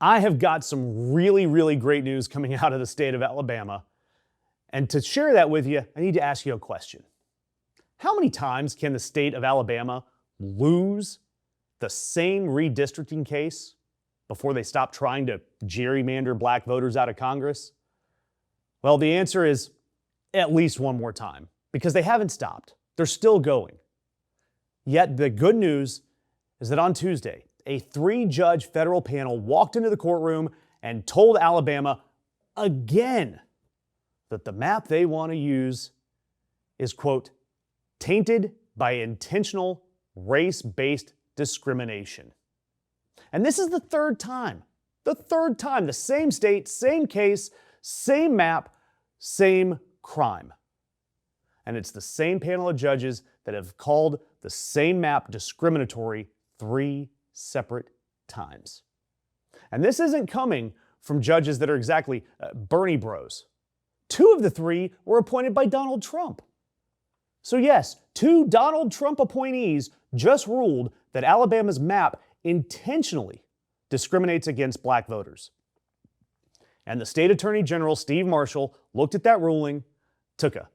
I have got some really great news coming out of the state of Alabama. And to share that with you, I need to ask you a question. How many times can the state of Alabama lose the same redistricting case before they stop trying to gerrymander black voters out of Congress? Well, the answer is at least one more time, because they haven't stopped. They're still going. Yet the good news is that on Tuesday, a 3-judge federal panel walked into the courtroom and told Alabama again that the map they want to use is, quote, tainted by intentional race-based discrimination. And this is the third time, the same state, same case, same map, same crime. And it's the same panel of judges that have called the same map discriminatory 3 separate times. And this isn't coming from judges that are exactly Bernie bros. 2 of the 3 were appointed by Donald Trump. So yes, 2 Donald Trump appointees just ruled that Alabama's map intentionally discriminates against black voters. And the state attorney general, Steve Marshall, looked at that ruling, took a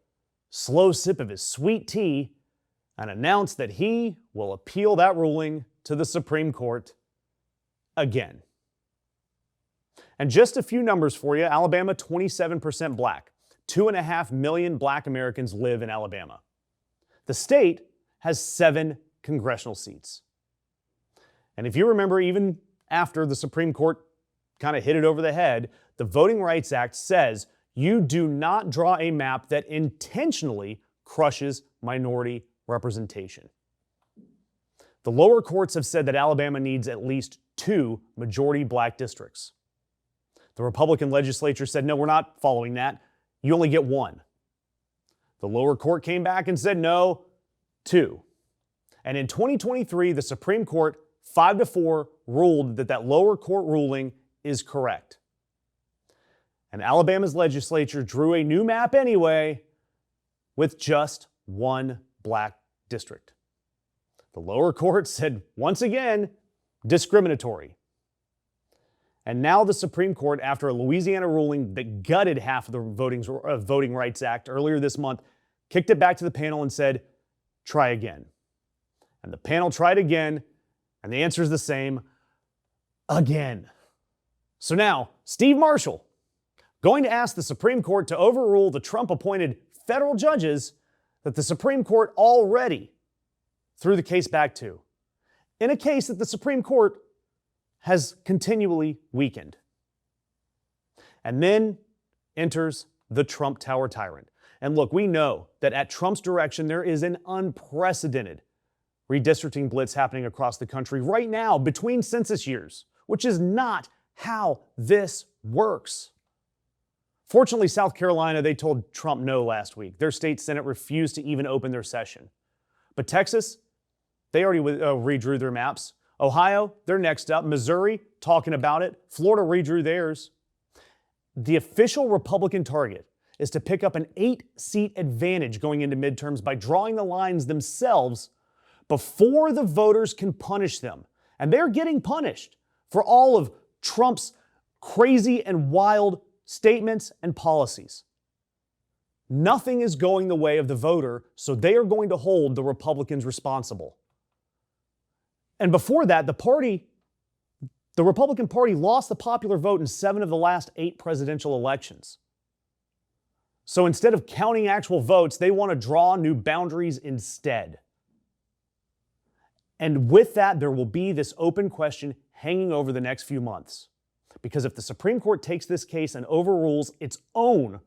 slow sip of his sweet tea, and announced that he will appeal that ruling to the Supreme Court again. And just a few numbers for you. Alabama, 27% black. 2.5 million black Americans live in Alabama. The state has 7 congressional seats. And if you remember, even after the Supreme Court kind of hit it over the head, the Voting Rights Act says you do not draw a map that intentionally crushes minority representation. The lower courts have said that Alabama needs at least 2 majority black districts. The Republican legislature said, no, we're not following that. You only get 1. The lower court came back and said, no, 2. And in 2023, the Supreme Court, 5-4, ruled that lower court ruling is correct. And Alabama's legislature drew a new map anyway with just 1 black district. The lower court said, once again, discriminatory. And now the Supreme Court, after a Louisiana ruling that gutted half of the Voting Rights Act earlier this month, kicked it back to the panel and said, try again. And the panel tried again, and the answer is the same, again. So now, Steve Marshall, going to ask the Supreme Court to overrule the Trump-appointed federal judges that the Supreme Court already threw the case back to, in a case that the Supreme Court has continually weakened. And then enters the Trump Tower tyrant. And look, we know that at Trump's direction, there is an unprecedented redistricting blitz happening across the country right now between census years, which is not how this works. Fortunately, South Carolina, they told Trump no last week. Their state Senate refused to even open their session. But Texas, they already redrew their maps. Ohio, they're next up. Missouri, talking about it. Florida redrew theirs. The official Republican target is to pick up an 8-seat advantage going into midterms by drawing the lines themselves before the voters can punish them. And they're getting punished for all of Trump's crazy and wild statements and policies. Nothing is going the way of the voter, so they are going to hold the Republicans responsible. And before that, the Republican Party lost the popular vote in 7 of the last 8 presidential elections. So instead of counting actual votes, they want to draw new boundaries instead. And with that, there will be this open question hanging over the next few months. Because if the Supreme Court takes this case and overrules its own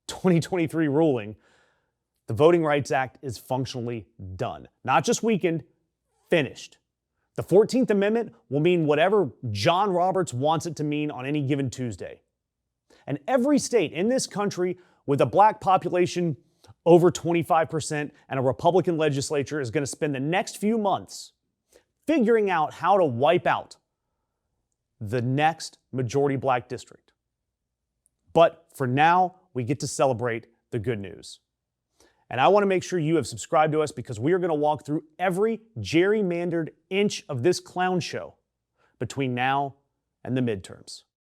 2023 ruling, the Voting Rights Act is functionally done. Not just weakened, finished. The 14th Amendment will mean whatever John Roberts wants it to mean on any given Tuesday. And every state in this country with a black population over 25% and a Republican legislature is going to spend the next few months figuring out how to wipe out the next majority black district. But for now, we get to celebrate the good news. And I want to make sure you have subscribed to us because we are going to walk through every gerrymandered inch of this clown show between now and the midterms.